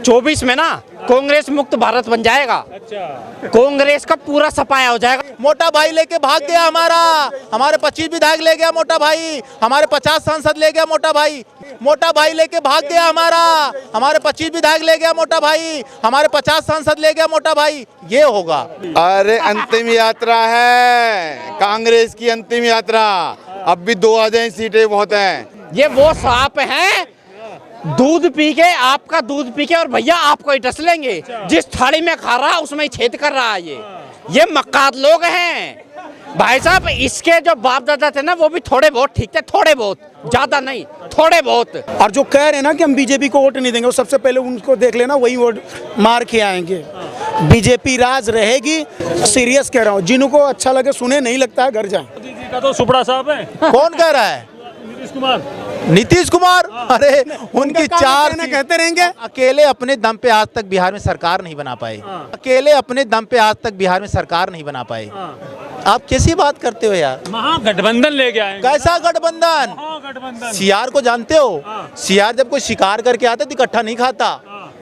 24 में ना कांग्रेस मुक्त भारत बन जाएगा। अच्छा, कांग्रेस का पूरा सफाया हो जाएगा। मोटा भाई लेके भाग गया हमारे 25 विधायक ले गया मोटा भाई, हमारे 50 सांसद ले गया मोटा भाई लेके भाग गया हमारे 25 विधायक ले गया मोटा भाई, हमारे 50 सांसद ले गया मोटा भाई। ये होगा। अरे अंतिम यात्रा है कांग्रेस की, अंतिम यात्रा। अब भी 2 आ जाए सीटें बहुत हैं। ये वो सांप हैं दूध पी के, आपका दूध पी के और भैया आपको ही डस लेंगे। जिस थाली में खा रहा उसमें ही छेद कर रहा है। ये मक्काद लोग हैं भाई साहब। इसके जो बाप दादा थे ना वो भी थोड़े बहुत ठीक थे, थोड़े बहुत, ज्यादा नहीं, थोड़े बहुत। और जो कह रहे हैं ना कि हम बीजेपी को वोट नहीं देंगे, वो सबसे पहले उनको देख लेना, वही वोट मार के आएंगे। बीजेपी राज रहेगी, सीरियस कह रहा हूँ। जिनको अच्छा लगे सुने, नहीं लगता है घर जाए। मोदी जी का तो सुपड़ा साहब है। कौन कह रहा है? नीतीश कुमार। अरे उनकी 4 कहते रहेंगे। अकेले अपने दम पे आज तक बिहार में सरकार नहीं बना पाए। अकेले अपने दम पे आज तक बिहार में सरकार नहीं बना पाए। आप कैसी बात करते हो यार? महागठबंधन लेके आए। कैसा गठबंधन? महागठबंधन। सीआर को जानते हो? सीआर जब कोई शिकार करके आता तो इकट्ठा नहीं खाता,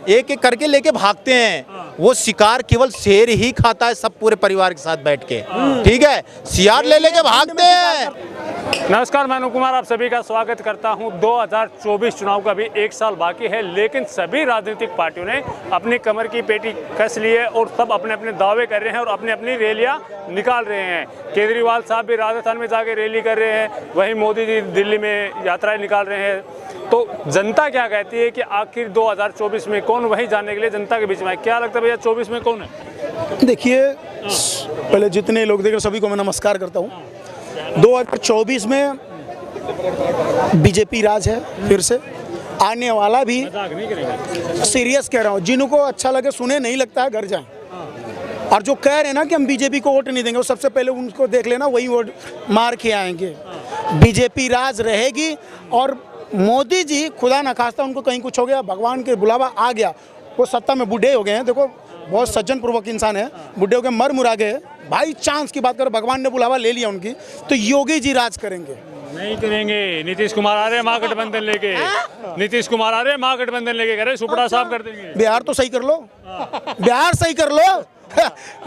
एक एक करके लेके भागते हैं। वो शिकार केवल शेर ही खाता है, सब पूरे परिवार के साथ बैठ के। ठीक है, सीआर ले लेके भागते हैं। नमस्कार, मैं अनु कुमार आप सभी का स्वागत करता हूं। 2024 चुनाव का भी 1 साल बाकी है, लेकिन सभी राजनीतिक पार्टियों ने अपनी कमर की पेटी कस ली है और सब अपने अपने दावे कर रहे हैं और अपनी अपनी रैलियां निकाल रहे हैं। केजरीवाल साहब भी राजस्थान में जाके रैली कर रहे हैं, वहीं मोदी जी दिल्ली में यात्राएं निकाल रहे हैं। तो जनता क्या कहती है कि आखिर 2024 में कौन, वही जानने के लिए जनता के बीच में क्या लगता है भैया 24 में कौन है? देखिए, पहले जितने लोग देख रहे सभी को मैं नमस्कार करता हूँ। 2024 में बीजेपी राज है, फिर से आने वाला भी। सीरियस कह रहा हूँ, जिनको अच्छा लगे सुने, नहीं लगता है घर जाए। और जो कह रहे हैं ना कि हम बीजेपी को वोट नहीं देंगे, वो सबसे पहले उनको देख लेना, वही वोट मार के आएंगे। बीजेपी राज रहेगी और मोदी जी खुदा न खास्ता उनको कहीं कुछ हो गया, भगवान के बुलावा आ गया, वो सत्ता में बूढ़े हो गए हैं। देखो, बहुत सज्जन पूर्वक इंसान है, बूढ़े हो गए, मर मुरा गए, भाई चांस की बात करो, भगवान ने बुलावा ले लिया उनकी, तो योगी जी राज करेंगे। नहीं करेंगे। नीतीश कुमार आ रहे हैं महागठबंधन लेके। नीतीश कुमार आ रहे हैं महागठबंधन लेके, कह रहे सुपड़ा साफ कर देंगे। बिहार तो सही कर लो, बिहार सही कर लो।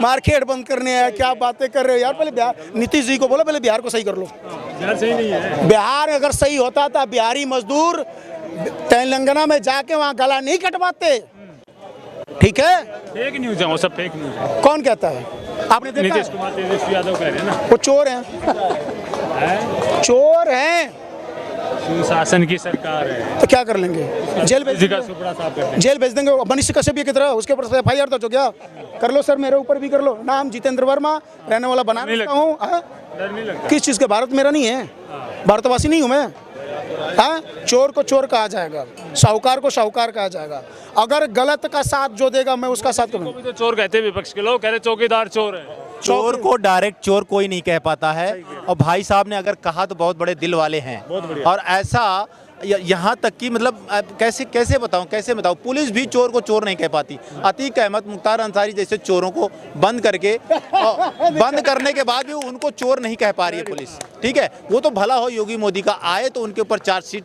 मार्केट बंद करने हैं, क्या बातें कर रहे हो यार? पहले बिहार, नीतीश जी को बोलो पहले बिहार को सही कर लो। बिहार सही नहीं है। बिहार अगर सही होता था, बिहारी मजदूर तेलंगाना में जाके वहाँ गला नहीं कटवाते। ठीक है, फेक न्यूज है वो, सब फेक न्यूज है। कौन कहता है? आपने देखा? नीतीश कुमार, तेजस्वी यादव कह रहे हैं ना वो चोर हैं, चोर हैं। सुशासन की सरकार है तो क्या कर लेंगे? जेल भेज देंगे, सुपड़ा साफ कर देंगे। जेल भेज देंगे। मनीष कश्यप की तरह उसके ऊपर FIR दर्ज हो गया, कर लो सर, मेरे ऊपर भी कर लो। नाम जितेंद्र वर्मा, रहने वाला बना लेता हूँ। डर नहीं लगता? किस चीज़ के? भारत मेरा नहीं है, भारतवासी नहीं हूँ मैं। हाँ, चोर को चोर कहा जाएगा, साहूकार को साहूकार कहा जाएगा। अगर गलत का साथ जो देगा, मैं उसका साथ करूँगा। तो चोर कहते हैं विपक्ष के लोग, कह रहे चौकीदार चोर है। चोर को डायरेक्ट चोर कोई नहीं कह पाता है, और भाई साहब ने अगर कहा तो बहुत बड़े दिल वाले हैं। और ऐसा यहाँ तक कि मतलब कैसे बताऊँ, पुलिस भी चोर को चोर नहीं कह पाती। अतीक अहमद, मुख्तार अंसारी जैसे चोरों को बंद करने के बाद भी उनको चोर नहीं कह पा रही है पुलिस। ठीक है, वो तो भला हो योगी मोदी का आए तो उनके ऊपर चार्जशीट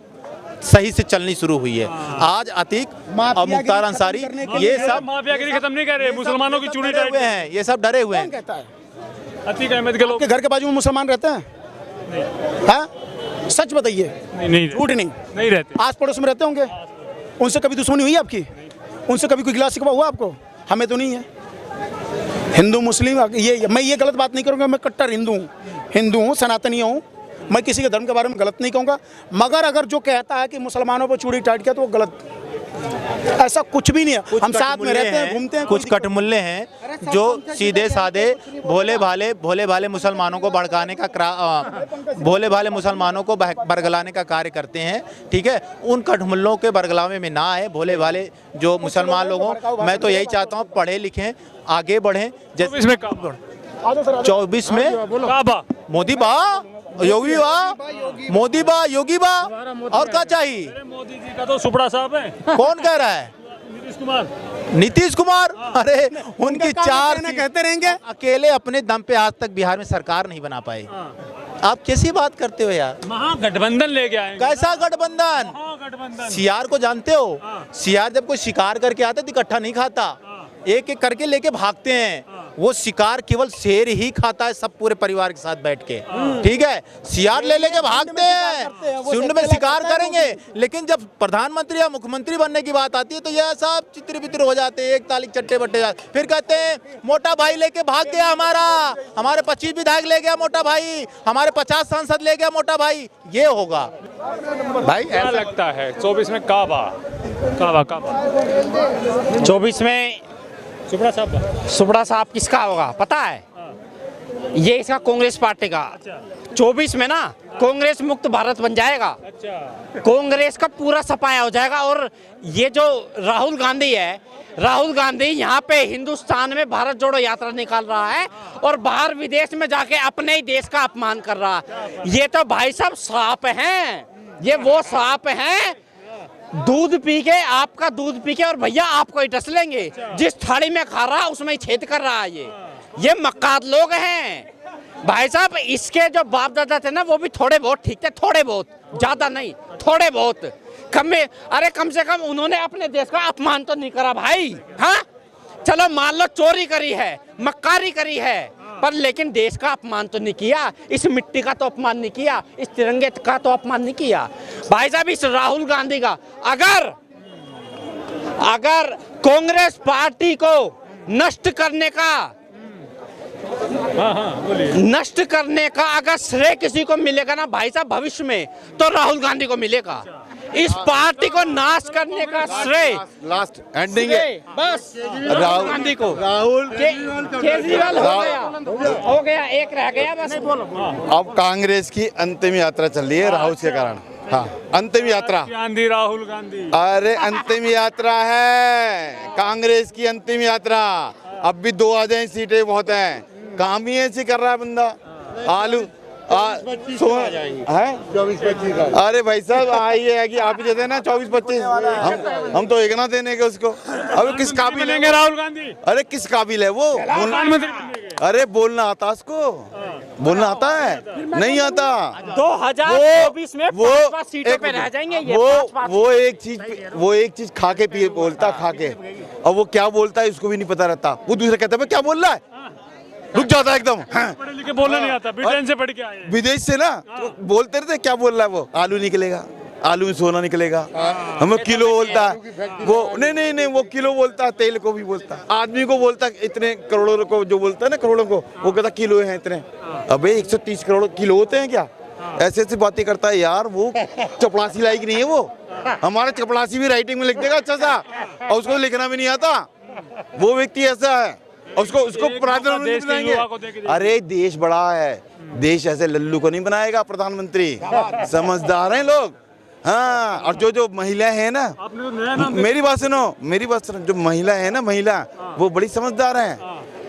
सही से चलनी शुरू हुई है। आज अतीक और मुख्तार अंसारी ये सब माफियागिरी खत्म नहीं कर रहे, मुसलमानों की चूड़ी डरे हुए हैं, ये सब डरे हुए हैं। कहता है अतीक अहमद के लोग के घर के बाजू में मुसलमान रहते हैं? हाँ, सच बताइए, नहीं झूठ नहीं रहते। आस पड़ोस में रहते होंगे, उनसे कभी दुश्मनी हुई आपकी? उनसे कभी कोई गिला शिकवा हुआ आपको? हमें तो नहीं है। हिंदू मुस्लिम, ये मैं ये गलत बात नहीं करूँगा। मैं कट्टर हिंदू हूँ, सनातनी हूँ। मैं किसी के धर्म के बारे में गलत नहीं कहूँगा, मगर अगर जो कहता है कि मुसलमानों पर चूड़ी टाइट किया तो वो गलत, ऐसा कुछ भी नहीं है। हम साथ में रहते हैं, घूमते हैं। कुछ कटमुल्ले हैं जो सीधे साधे भोले भाले मुसलमानों को भड़काने का भोले भाले मुसलमानों को बरगलाने का कार्य करते हैं। ठीक है, उन कटमुल्लों के बरगलावे में ना आए भोले भाले जो मुसलमान लोगों। मैं तो यही चाहता हूँ पढ़े लिखें, आगे बढ़ें। 24 में 24 में मोदी बा, योगी बा, मोदी बा, योगी बा, और क्या चाहिए? मोदी जी का तो सुपड़ा साहब है। कौन कह रहा है? नीतीश कुमार। अरे उनकी 4 कहते रहेंगे। अकेले अपने दम पे आज तक बिहार में सरकार नहीं बना पाए। आप कैसी बात करते हो यार? महागठबंधन लेके आएंगे। कैसा गठबंधन? महागठबंधन। सीआर को जानते हो? सीआर जब कोई शिकार करके आता है तो इकट्ठा नहीं खाता, एक एक करके लेके भागते हैं। वो शिकार केवल शेर ही खाता है, सब पूरे परिवार के साथ बैठ के, ठीक है? सीआर ले लेके भागते हैं, झुंड में शिकार करेंगे, लेकिन जब प्रधानमंत्री या मुख्यमंत्री बनने की बात आती है तो यह सब चित्र बित्र हो जाते हैं, एक ताली चट्टे बट्टे जाते। फिर कहते हैं मोटा भाई लेके भाग गया, हमारे 25 विधायक ले गया मोटा भाई, हमारे 50 सांसद ले गया मोटा भाई। ये होगा भाई। क्या लगता है 24 में काबा 24 में सुपड़ा साहब किसका होगा पता है? ये इसका कांग्रेस पार्टी का। 24 में ना कांग्रेस मुक्त भारत बन जाएगा। कांग्रेस का पूरा सफाया हो जाएगा। और ये जो राहुल गांधी है, राहुल गांधी यहाँ पे हिंदुस्तान में भारत जोड़ो यात्रा निकाल रहा है और बाहर विदेश में जाके अपने ही देश का अपमान कर रहा है। ये तो भाई साहब सांप हैं, ये वो सांप हैं दूध पी के, आपका दूध पी के और भैया आपको ही डस लेंगे। जिस थाली में खा रहा उसमें ही छेद कर रहा है। ये मक्काद लोग हैं भाई साहब। इसके जो बाप दादा थे ना वो भी थोड़े बहुत ठीक थे, थोड़े बहुत, ज्यादा नहीं, थोड़े बहुत कम में। अरे कम से कम उन्होंने अपने देश का अपमान तो नहीं करा भाई। हाँ चलो मान लो चोरी करी है, मक्कारी करी है, पर लेकिन देश का अपमान तो नहीं किया, इस मिट्टी का तो अपमान नहीं किया, इस तिरंगे का तो अपमान नहीं किया भाई साहब। इस राहुल गांधी का अगर कांग्रेस पार्टी को नष्ट करने का अगर श्रेय किसी को मिलेगा ना भाई साहब भविष्य में, तो राहुल गांधी को मिलेगा। इस पार्टी को नाश करने का श्रेय लास्ट एंडिंग है बस राहुल गांधी को। केजरीवाल हो गया, एक रह गया बस। अब कांग्रेस की अंतिम यात्रा चल रही है राहुल के कारण। हाँ अंतिम यात्रा, गांधी राहुल गांधी। अरे अंतिम यात्रा है कांग्रेस की अंतिम यात्रा। अब भी 2 आ जाए सीटें बहुत हैं। काम ही ऐसी कर रहा है बंदा। आलू है 24-25 का। अरे भाई साहब ये है कि आप ही देते हैं ना 24-25, हम तो एक ना देने के उसको। अब किस काबिल है राहुल गांधी? अरे किस काबिल है वो? अरे बोलना आता उसको? बोलना आता है? नहीं आता। 2024 में 5 सीटों पे रह जाएंगे ये। वो एक चीज खा के पी बोलता, खा के, और वो क्या बोलता है उसको भी नहीं पता रहता। वो दूसरा कहता है क्या बोल रहा है, रुक जाता है एकदम। पढ़े लिखे बोलना नहीं आता, ब्रिटेन से पढ़ के आए हैं। विदेश से ना तो बोलते रहते क्या बोल रहा है वो? आलू निकलेगा, आलू में सोना निकलेगा। हमें किलो बोलता है वो। नहीं वो किलो बोलता है, तेल को भी बोलता है, आदमी को बोलता है इतने करोड़ों को, जो बोलता है ना करोड़ों को, वो कहता किलो हैं इतने। अबे 130 करोड़ किलो होते हैं क्या? ऐसे ऐसी बातें करता है यार। वो चपड़ासी लायक नहीं है वो। हमारा चपड़ासी भी राइटिंग में लिख देगा अच्छा सा, और उसको लिखना भी नहीं आता। वो व्यक्ति ऐसा है, उसको प्रधानमंत्री बनाएंगे। अरे देश बड़ा है, देश ऐसे लल्लू को नहीं बनाएगा प्रधानमंत्री। समझदार हैं लोग। हाँ और जो महिला है ना, मेरी बात सुनो, जो महिला है ना, महिला वो बड़ी समझदार है।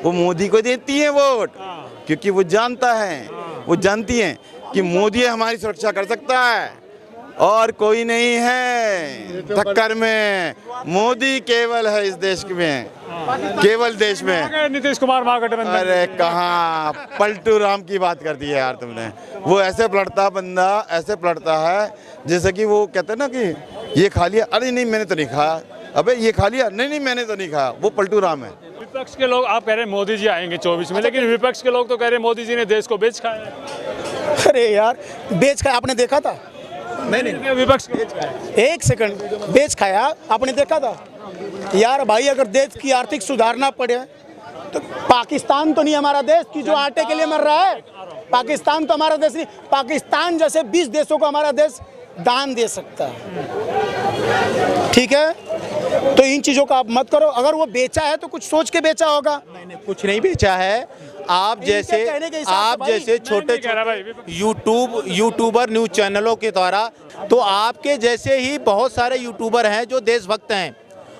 वो मोदी को देती है वोट, क्योंकि वो जानती है कि मोदी हमारी सुरक्षा कर सकता है और कोई नहीं है टक्कर में। मोदी केवल है इस देश में, केवल देश में। नीतीश कुमार महागठबंधन। अरे कहाँ पलटू राम की बात कर दी है यार तुमने। वो ऐसे पलटता बंदा, ऐसे पलटता है जैसे कि वो कहते हैं ना कि ये खा लिया, अरे नहीं मैंने तो नहीं खाया, अबे ये खा लिया, नहीं मैंने तो नहीं खाया। वो पलटू राम है। विपक्ष के लोग, आप कह रहे हैं मोदी जी आएंगे 24 में, लेकिन विपक्ष के लोग तो कह रहे हैं मोदी जी ने देश को बेच खाया। अरे यार बेच खाया, आपने देखा था? नहीं विपक्ष एक सेकंड, बेच खाया आपने देखा था? यार भाई अगर देश की आर्थिक सुधारना पड़े तो पाकिस्तान तो नहीं हमारा देश कि जो आटे के लिए मर रहा है। पाकिस्तान तो हमारा देश नहीं। पाकिस्तान जैसे 20 देशों को हमारा देश दान दे सकता है, ठीक है? तो इन चीजों का आप मत करो। अगर वो बेचा है तो कुछ सोच के बेचा होगा। नहीं कुछ नहीं बेचा है। आप जैसे छोटे यूट्यूबर न्यूज चैनलों के द्वारा, तो आपके जैसे ही बहुत सारे यूट्यूबर हैं जो देशभक्त हैं,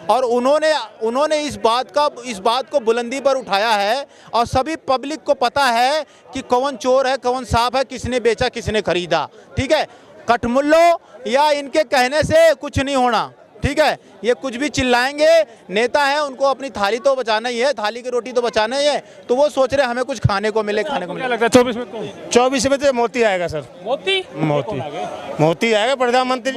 और उन्होंने इस बात को बुलंदी पर उठाया है, और सभी पब्लिक को पता है कि कौन चोर है, कौन सांप है, किसने बेचा, किसने खरीदा। ठीक है, कठमुल्लो या इनके कहने से कुछ नहीं होना। ठीक है, ये कुछ भी चिल्लाएंगे, नेता है उनको अपनी थाली तो बचाना ही है, थाली की रोटी तो बचाना ही है, तो वो सोच रहे हमें कुछ खाने को मिले, खाने को क्या मिले। लगता है 24 में कौन? 24 में तो मोदी आएगा सर। मोदी मोदी आएगा, प्रधानमंत्री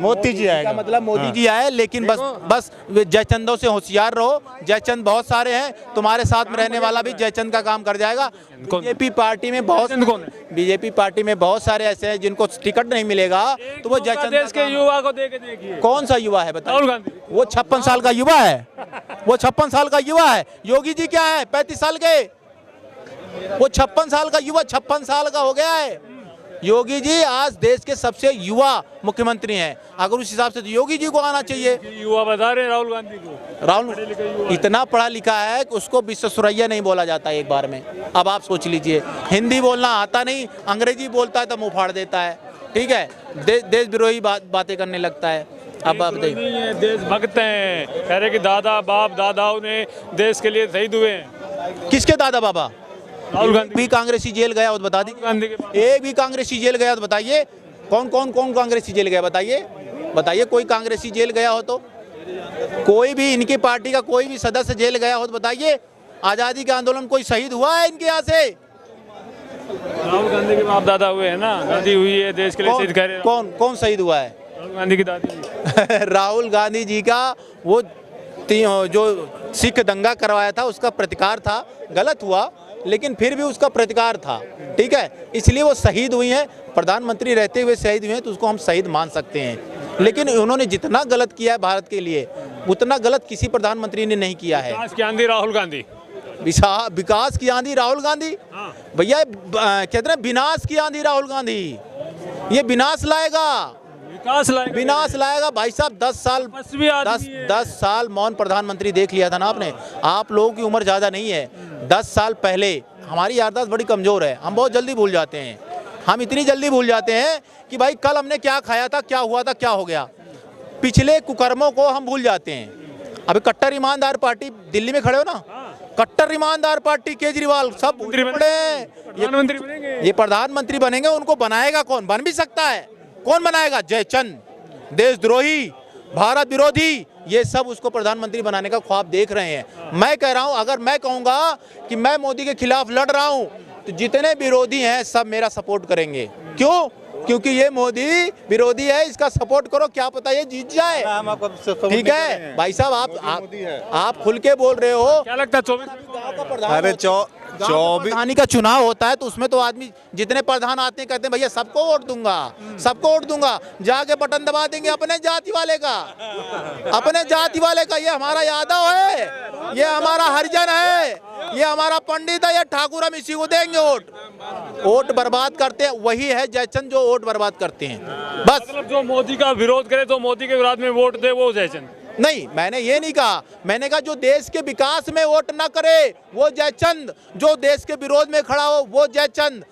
मोदी जी आएगा। मतलब मोदी जी आए, लेकिन बस जयचंदों से होशियार रहो, जयचंद बहुत सारे हैं, तुम्हारे साथ में रहने वाला भी जयचंद का काम कर जाएगा। बीजेपी पार्टी में बहुत जयचंद कौन बीजेपी पार्टी में बहुत सारे ऐसे हैं जिनको टिकट नहीं मिलेगा, तो वो जयचंद देश के युवा को देके देखिए। कौन सा युवा है बताओ? राहुल गांधी। वो 56 साल का युवा है, वो 56 साल का युवा है। योगी जी क्या है, 35 साल के, वो 56 साल का युवा 56 साल का हो गया है। योगी जी आज देश के सबसे युवा मुख्यमंत्री हैं, अगर उस हिसाब से तो योगी जी को आना चाहिए। युवा बता रहे हैं राहुल गांधी को। राहुल इतना पढ़ा लिखा है कि उसको विश्व सुरैया नहीं बोला जाता एक बार में। अब आप सोच लीजिए, हिंदी बोलना आता नहीं, अंग्रेजी बोलता है तो मुंह फाड़ देता है, ठीक है, देश विरोधी बातें करने लगता है। अब आप देखिए, देशभक्त हैं, कह रहे कि दादा बाप दादाओं ने देश के लिए शहीद हुए हैं। किसके दादा बाबा? राहुल गांधी भी कांग्रेसी जेल गया हो तो बता दीजिए, गांधी के बाद। एक भी कांग्रेसी जेल गया तो बताइए, कौन कांग्रेसी जेल गया बताइए, कोई कांग्रेसी जेल गया हो तो, कोई भी इनकी पार्टी का कोई भी सदस्य जेल गया हो तो बताइए। आज़ादी के आंदोलन कोई शहीद हुआ है इनके यहाँ से? राहुल गांधी के बाप दादा हुए हैं ना, गांधी हुई है देश के लिए शहीद, कह रहे हैं। कौन शहीद हुआ है? राहुल गांधी की दादी। राहुल गांधी जी का वो जो सिख दंगा करवाया था उसका प्रतिकार था, गलत हुआ लेकिन फिर भी उसका प्रतिकार था, ठीक है, इसलिए वो शहीद हुई हैं। प्रधानमंत्री रहते हुए शहीद हुए हैं तो उसको हम शहीद मान सकते हैं, लेकिन उन्होंने जितना गलत किया है भारत के लिए उतना गलत किसी प्रधानमंत्री ने नहीं किया है। विकास की आंधी राहुल गांधी, विकास की आंधी राहुल गांधी, भैया कहते हैं विनाश की आंधी राहुल गांधी, ये विनाश लाएगा, विनाश लाएगा। भाई साहब 10 साल मौन प्रधानमंत्री देख लिया था ना आपने। आप लोगों की उम्र ज़्यादा नहीं है, 10 साल पहले हमारी याददाश्त बड़ी कमज़ोर है, हम बहुत जल्दी भूल जाते हैं, हम इतनी जल्दी भूल जाते हैं कि भाई कल हमने क्या खाया था, क्या हुआ था, क्या हो गया, पिछले कुकर्मों को हम भूल जाते हैं। अभी कट्टर ईमानदार पार्टी दिल्ली में खड़े हो ना, कट्टर ईमानदार पार्टी केजरीवाल सब ये प्रधानमंत्री बनेंगे, उनको बनाएगा कौन? बन भी सकता है, कौन बनाएगा? जयचंद, देशद्रोही, भारत विरोधी, ये सब उसको प्रधानमंत्री बनाने का ख्वाब देख रहे हैं। मैं कह रहा हूं, अगर मैं कहूंगा कि मैं मोदी के खिलाफ लड़ रहा हूं तो जितने विरोधी हैं सब मेरा सपोर्ट करेंगे। क्यों? क्योंकि ये मोदी विरोधी है, इसका सपोर्ट करो, क्या पता ये जीत जाए। ठीक है भाई साहब, आप खुल के बोल रहे हो। क्या लगता है 24? अरे 24 प्रधानी का चुनाव होता है तो उसमें तो आदमी जितने प्रधान आते हैं कहते हैं भैया सबको वोट दूंगा, सबको वोट दूंगा, जाके बटन दबा देंगे अपने जाति वाले का, अपने जाति वाले का। ये हमारा यादव है, ये हमारा हरिजन है, ये हमारा पंडित है, ये ठाकुर, हम इसी को देंगे वोट बर्बाद करते हैं। वही है जयचंद जो वोट बर्बाद करते हैं, बस। मतलब जो मोदी का विरोध करे तो मोदी के विरोध में वोट दे वो जयचंद? नहीं, मैंने ये नहीं कहा, मैंने कहा जो देश के विकास में वोट ना करे वो जयचंद, जो देश के विरोध में खड़ा हो वो जयचंद।